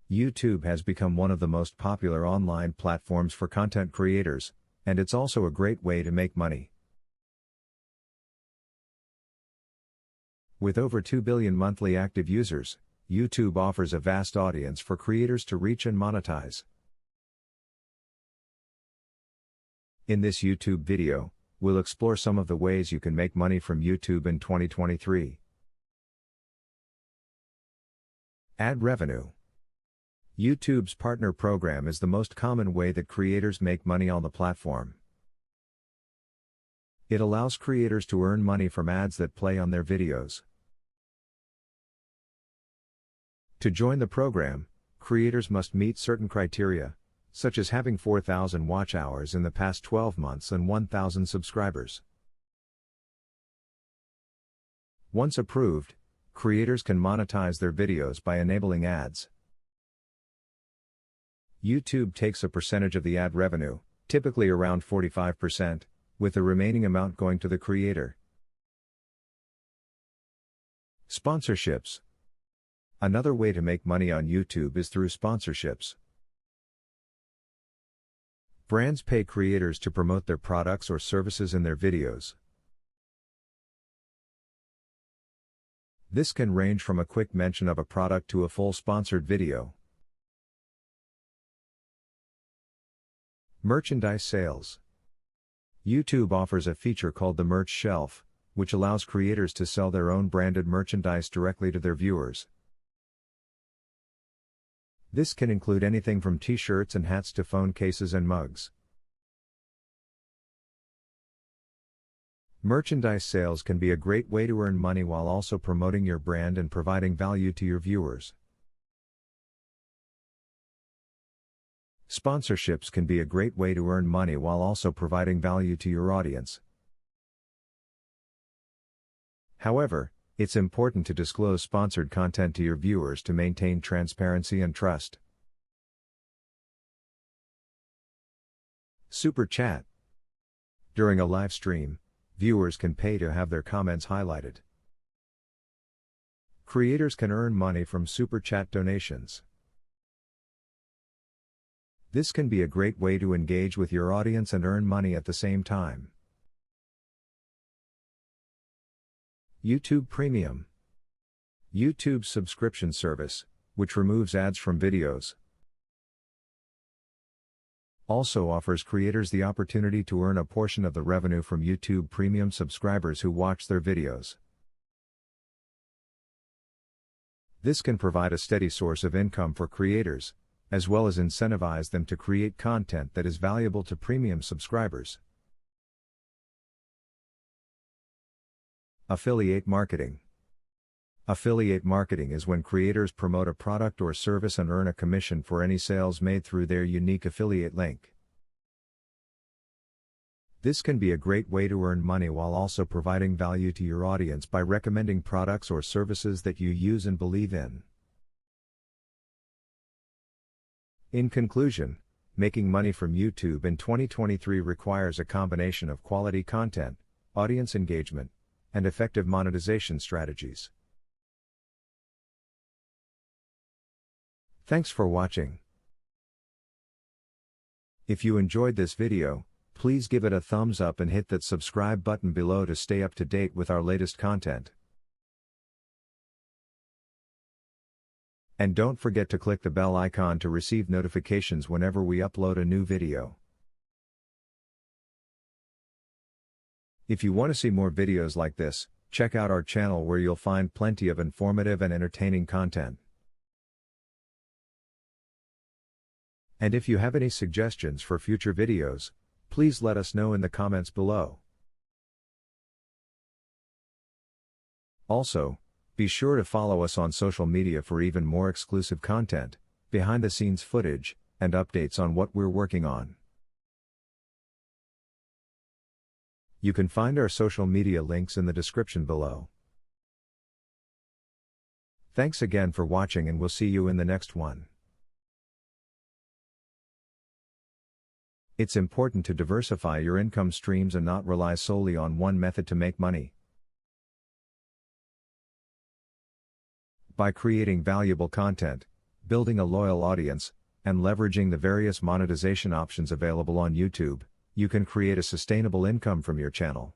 YouTube has become one of the most popular online platforms for content creators, and it's also a great way to make money. With over 2 billion monthly active users, YouTube offers a vast audience for creators to reach and monetize. In this YouTube video, we'll explore some of the ways you can make money from YouTube in 2023. Ad revenue. YouTube's partner program is the most common way that creators make money on the platform. It allows creators to earn money from ads that play on their videos. To join the program, creators must meet certain criteria, such as having 4,000 watch hours in the past 12 months and 1,000 subscribers. Once approved, creators can monetize their videos by enabling ads. YouTube takes a percentage of the ad revenue, typically around 45%, with the remaining amount going to the creator. Sponsorships. Another way to make money on YouTube is through sponsorships. Brands pay creators to promote their products or services in their videos. This can range from a quick mention of a product to a full sponsored video. Merchandise sales. YouTube offers a feature called the Merch Shelf, which allows creators to sell their own branded merchandise directly to their viewers. This can include anything from t-shirts and hats to phone cases and mugs. Merchandise sales can be a great way to earn money while also promoting your brand and providing value to your viewers. Sponsorships can be a great way to earn money while also providing value to your audience. However, it's important to disclose sponsored content to your viewers to maintain transparency and trust. Super Chat. During a live stream, viewers can pay to have their comments highlighted. Creators can earn money from Super Chat donations. This can be a great way to engage with your audience and earn money at the same time. YouTube Premium. YouTube's subscription service, which removes ads from videos, also offers creators the opportunity to earn a portion of the revenue from YouTube Premium subscribers who watch their videos. This can provide a steady source of income for creators, as well as incentivize them to create content that is valuable to premium subscribers. Affiliate marketing. Affiliate marketing is when creators promote a product or service and earn a commission for any sales made through their unique affiliate link. This can be a great way to earn money while also providing value to your audience by recommending products or services that you use and believe in. In conclusion, making money from YouTube in 2023 requires a combination of quality content, audience engagement, and effective monetization strategies. Thanks for watching. If you enjoyed this video, please give it a thumbs up and hit that subscribe button below to stay up to date with our latest content. And don't forget to click the bell icon to receive notifications whenever we upload a new video. If you want to see more videos like this, check out our channel where you'll find plenty of informative and entertaining content. And if you have any suggestions for future videos, please let us know in the comments below. Also, be sure to follow us on social media for even more exclusive content, behind-the-scenes footage, and updates on what we're working on. You can find our social media links in the description below. Thanks again for watching, and we'll see you in the next one. It's important to diversify your income streams and not rely solely on one method to make money. By creating valuable content, building a loyal audience, and leveraging the various monetization options available on YouTube, you can create a sustainable income from your channel.